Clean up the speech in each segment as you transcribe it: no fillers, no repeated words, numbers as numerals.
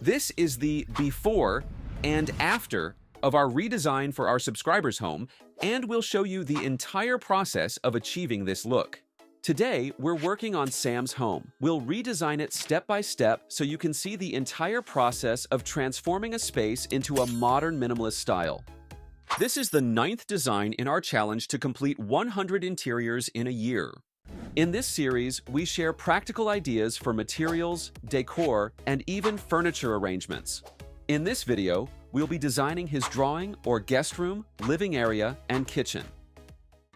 This is the before and after of our redesign for our subscribers' home, and we'll show you the entire process of achieving this look. Today, we're working on Sam's home. We'll redesign it step by step so you can see the entire process of transforming a space into a modern minimalist style. This is the 9th design in our challenge to complete 100 interiors in a year. In this series, we share practical ideas for materials, decor, and even furniture arrangements. In this video, we'll be designing his drawing or guest room, living area, and kitchen.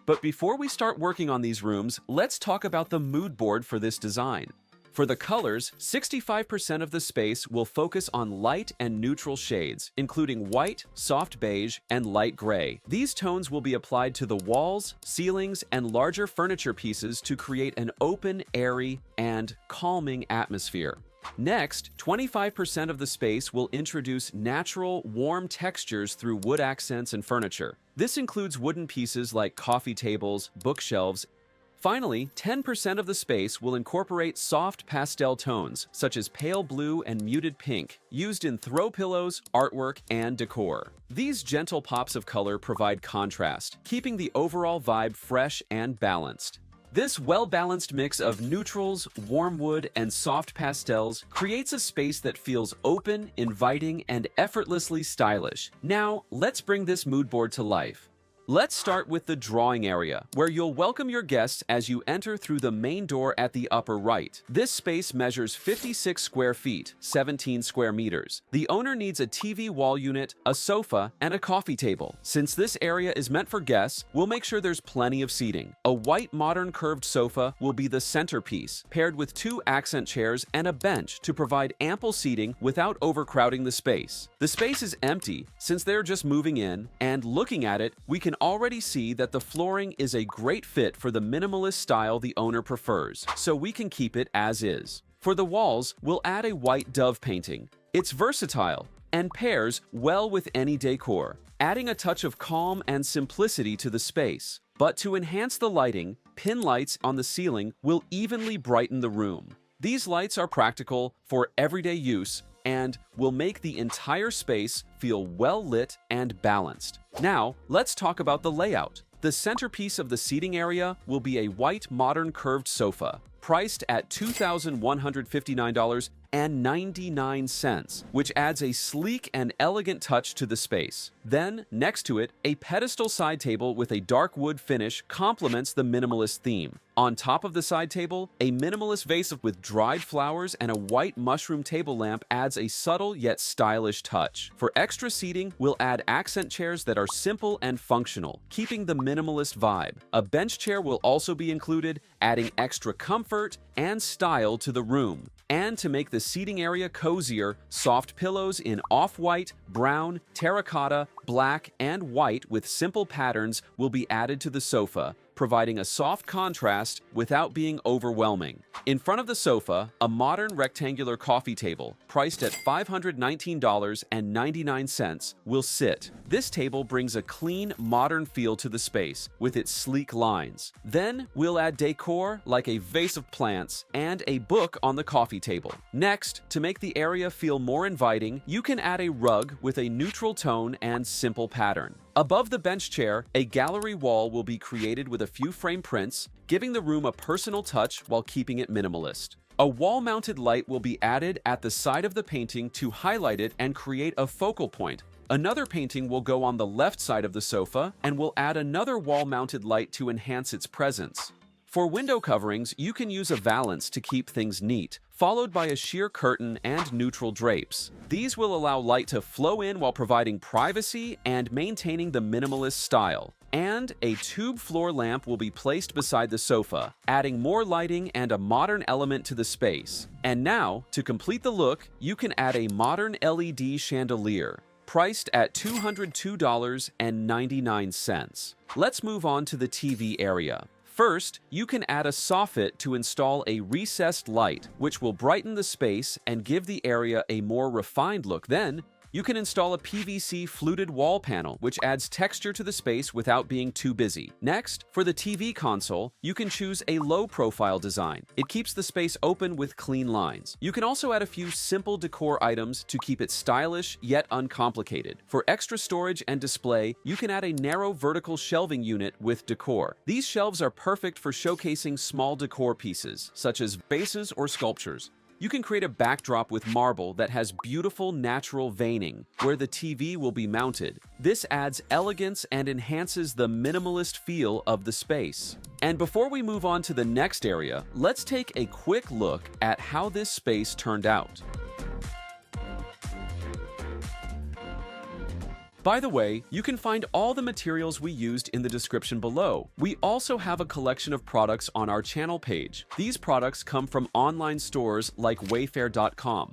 But before we start working on these rooms, let's talk about the mood board for this design. For the colors, 65% of the space will focus on light and neutral shades, including white, soft beige, and light gray. These tones will be applied to the walls, ceilings, and larger furniture pieces to create an open, airy, and calming atmosphere. Next, 25% of the space will introduce natural, warm textures through wood accents and furniture. This includes wooden pieces like coffee tables, bookshelves. Finally, 10% of the space will incorporate soft pastel tones, such as pale blue and muted pink, used in throw pillows, artwork, and decor. These gentle pops of color provide contrast, keeping the overall vibe fresh and balanced. This well-balanced mix of neutrals, warm wood, and soft pastels creates a space that feels open, inviting, and effortlessly stylish. Now, let's bring this mood board to life. Let's start with the drawing area, where you'll welcome your guests as you enter through the main door at the upper right. This space measures 56 square feet, 17 square meters. The owner needs a TV wall unit, a sofa, and a coffee table. Since this area is meant for guests, we'll make sure there's plenty of seating. A white modern curved sofa will be the centerpiece, paired with 2 accent chairs and a bench to provide ample seating without overcrowding the space. The space is empty since they're just moving in, and looking at it, we can already see that the flooring is a great fit for the minimalist style the owner prefers, so we can keep it as is. For the walls, we'll add a white dove painting. It's versatile and pairs well with any decor, adding a touch of calm and simplicity to the space. But to enhance the lighting, pin lights on the ceiling will evenly brighten the room. These lights are practical for everyday use and will make the entire space feel well lit and balanced. Now, let's talk about the layout. The centerpiece of the seating area will be a white modern curved sofa, priced at $2,159.99, which adds a sleek and elegant touch to the space. Then, next to it, a pedestal side table with a dark wood finish complements the minimalist theme. On top of the side table, a minimalist vase with dried flowers and a white mushroom table lamp adds a subtle yet stylish touch. For extra seating, we'll add accent chairs that are simple and functional, keeping the minimalist vibe. A bench chair will also be included, adding extra comfort and style to the room. And to make the seating area cozier, soft pillows in off-white, brown, terracotta, black, and white with simple patterns will be added to the sofa, providing a soft contrast without being overwhelming. In front of the sofa, a modern rectangular coffee table, priced at $519.99, will sit. This table brings a clean, modern feel to the space, with its sleek lines. Then, we'll add decor like a vase of plants and a book on the coffee table. Next, to make the area feel more inviting, you can add a rug with a neutral tone and simple pattern. Above the bench chair, a gallery wall will be created with a few frame prints, giving the room a personal touch while keeping it minimalist. A wall-mounted light will be added at the side of the painting to highlight it and create a focal point. Another painting will go on the left side of the sofa, and will add another wall-mounted light to enhance its presence. For window coverings, you can use a valance to keep things neat, followed by a sheer curtain and neutral drapes. These will allow light to flow in while providing privacy and maintaining the minimalist style. And a tube floor lamp will be placed beside the sofa, adding more lighting and a modern element to the space. And now, to complete the look, you can add a modern LED chandelier, priced at $202.99. Let's move on to the TV area. First, you can add a soffit to install a recessed light, which will brighten the space and give the area a more refined look. Then, you can install a PVC fluted wall panel, which adds texture to the space without being too busy. Next, for the TV console, you can choose a low-profile design. It keeps the space open with clean lines. You can also add a few simple decor items to keep it stylish yet uncomplicated. For extra storage and display, you can add a narrow vertical shelving unit with decor. These shelves are perfect for showcasing small decor pieces, such as vases or sculptures. You can create a backdrop with marble that has beautiful natural veining, where the TV will be mounted. This adds elegance and enhances the minimalist feel of the space. And before we move on to the next area, let's take a quick look at how this space turned out. By the way, you can find all the materials we used in the description below. We also have a collection of products on our channel page. These products come from online stores like Wayfair.com.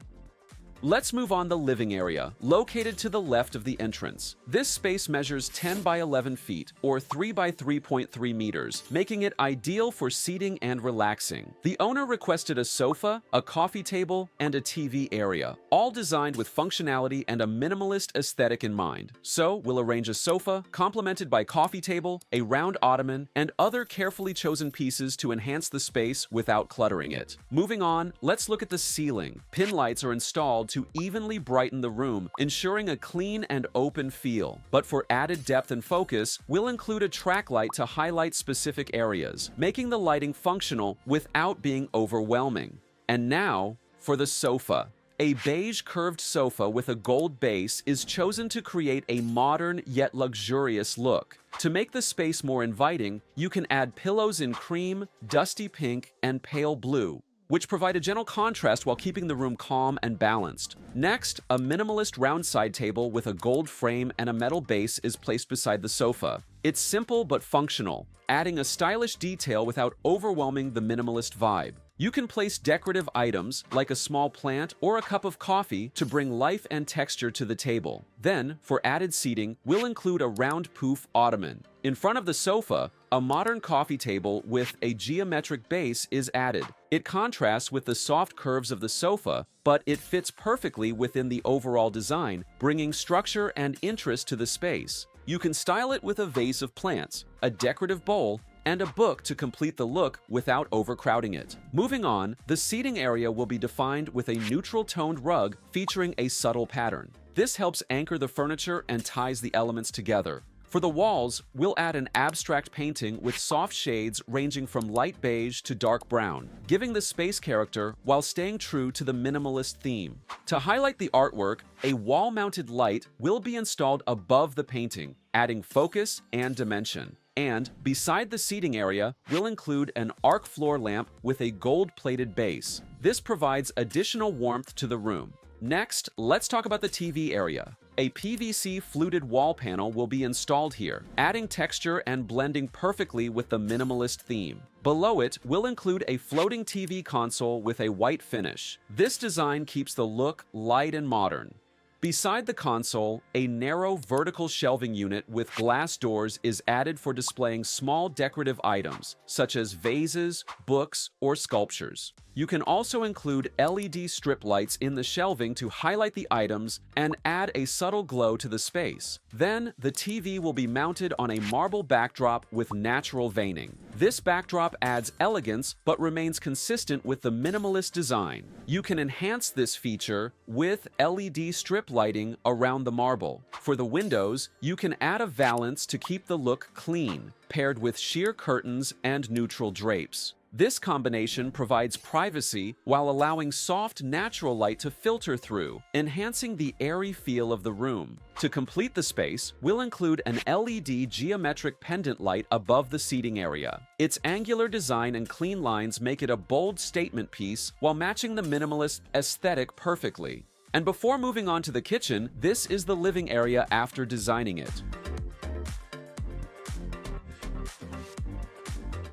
Let's move on the living area, located to the left of the entrance. This space measures 10 by 11 feet, or 3 by 3.3 meters, making it ideal for seating and relaxing. The owner requested a sofa, a coffee table, and a TV area, all designed with functionality and a minimalist aesthetic in mind. So, we'll arrange a sofa, complemented by coffee table, a round ottoman, and other carefully chosen pieces to enhance the space without cluttering it. Moving on, let's look at the ceiling. Pin lights are installed to evenly brighten the room, ensuring a clean and open feel. But for added depth and focus, we'll include a track light to highlight specific areas, making the lighting functional without being overwhelming. And now, for the sofa. A beige curved sofa with a gold base is chosen to create a modern yet luxurious look. To make the space more inviting, you can add pillows in cream, dusty pink, and pale blue, which provide a gentle contrast while keeping the room calm and balanced. Next, a minimalist round side table with a gold frame and a metal base is placed beside the sofa. It's simple but functional, adding a stylish detail without overwhelming the minimalist vibe. You can place decorative items, like a small plant or a cup of coffee, to bring life and texture to the table. Then, for added seating, we'll include a round poof ottoman. In front of the sofa, a modern coffee table with a geometric base is added. It contrasts with the soft curves of the sofa, but it fits perfectly within the overall design, bringing structure and interest to the space. You can style it with a vase of plants, a decorative bowl, and a book to complete the look without overcrowding it. Moving on, the seating area will be defined with a neutral-toned rug featuring a subtle pattern. This helps anchor the furniture and ties the elements together. For the walls, we'll add an abstract painting with soft shades ranging from light beige to dark brown, giving the space character while staying true to the minimalist theme. To highlight the artwork, a wall-mounted light will be installed above the painting, adding focus and dimension. And beside the seating area, we'll include an arc floor lamp with a gold-plated base. This provides additional warmth to the room. Next, let's talk about the TV area. A PVC fluted wall panel will be installed here, adding texture and blending perfectly with the minimalist theme. Below it, we'll include a floating TV console with a white finish. This design keeps the look light and modern. Beside the console, a narrow vertical shelving unit with glass doors is added for displaying small decorative items, such as vases, books, or sculptures. You can also include LED strip lights in the shelving to highlight the items and add a subtle glow to the space. Then, the TV will be mounted on a marble backdrop with natural veining. This backdrop adds elegance but remains consistent with the minimalist design. You can enhance this feature with LED strip lighting around the marble. For the windows, you can add a valance to keep the look clean, paired with sheer curtains and neutral drapes. This combination provides privacy while allowing soft, natural light to filter through, enhancing the airy feel of the room. To complete the space, we'll include an LED geometric pendant light above the seating area. Its angular design and clean lines make it a bold statement piece while matching the minimalist aesthetic perfectly. And before moving on to the kitchen, this is the living area after designing it.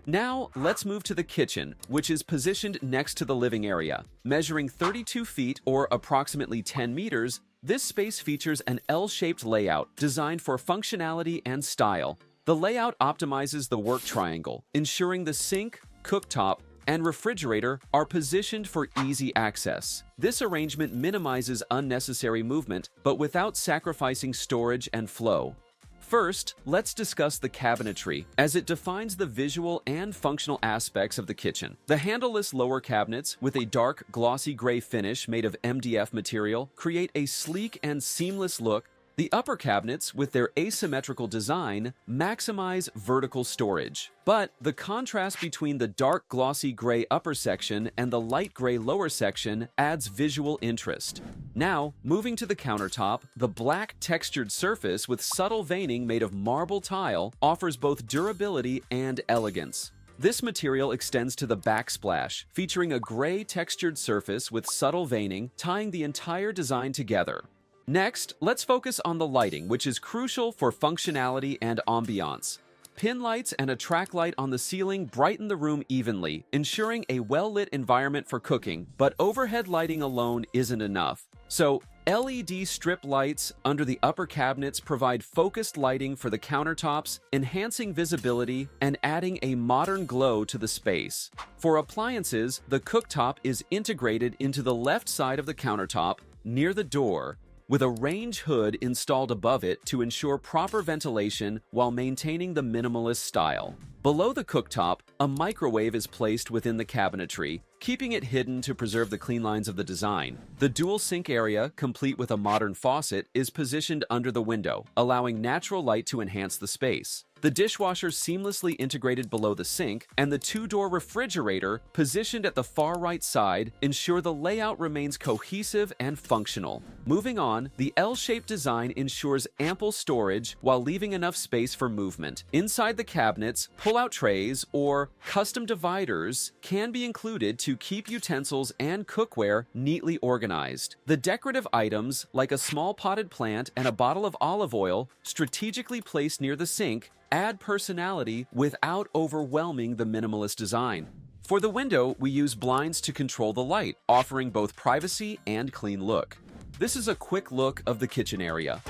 Now, let's move to the kitchen, which is positioned next to the living area. Measuring 32 feet or approximately 10 meters, this space features an L-shaped layout designed for functionality and style. The layout optimizes the work triangle, ensuring the sink, cooktop, and refrigerator are positioned for easy access. This arrangement minimizes unnecessary movement, but without sacrificing storage and flow. First, let's discuss the cabinetry, as it defines the visual and functional aspects of the kitchen. The handleless lower cabinets, with a dark, glossy gray finish made of MDF material, create a sleek and seamless look. The upper cabinets, with their asymmetrical design, maximize vertical storage. But the contrast between the dark glossy gray upper section and the light gray lower section adds visual interest. Now, moving to the countertop, the black textured surface with subtle veining made of marble tile offers both durability and elegance. This material extends to the backsplash, featuring a gray textured surface with subtle veining, tying the entire design together. Next, let's focus on the lighting, which is crucial for functionality and ambiance. Pin lights and a track light on the ceiling brighten the room evenly, ensuring a well-lit environment for cooking, but overhead lighting alone isn't enough. So, LED strip lights under the upper cabinets provide focused lighting for the countertops, enhancing visibility and adding a modern glow to the space. For appliances, the cooktop is integrated into the left side of the countertop, near the door, with a range hood installed above it to ensure proper ventilation while maintaining the minimalist style. Below the cooktop, a microwave is placed within the cabinetry, keeping it hidden to preserve the clean lines of the design. The dual sink area, complete with a modern faucet, is positioned under the window, allowing natural light to enhance the space. The dishwasher seamlessly integrated below the sink, and the two-door refrigerator, positioned at the far right side, ensure the layout remains cohesive and functional. Moving on, the L-shaped design ensures ample storage while leaving enough space for movement. Inside the cabinets, pull-out trays or custom dividers can be included to keep utensils and cookware neatly organized. The decorative items, like a small potted plant and a bottle of olive oil, strategically placed near the sink, add personality without overwhelming the minimalist design. For the window, we use blinds to control the light, offering both privacy and clean look. This is a quick look of the kitchen area.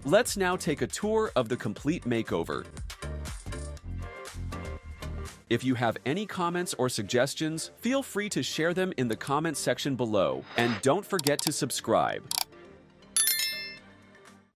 Let's now take a tour of the complete makeover. If you have any comments or suggestions, feel free to share them in the comments section below, and don't forget to subscribe.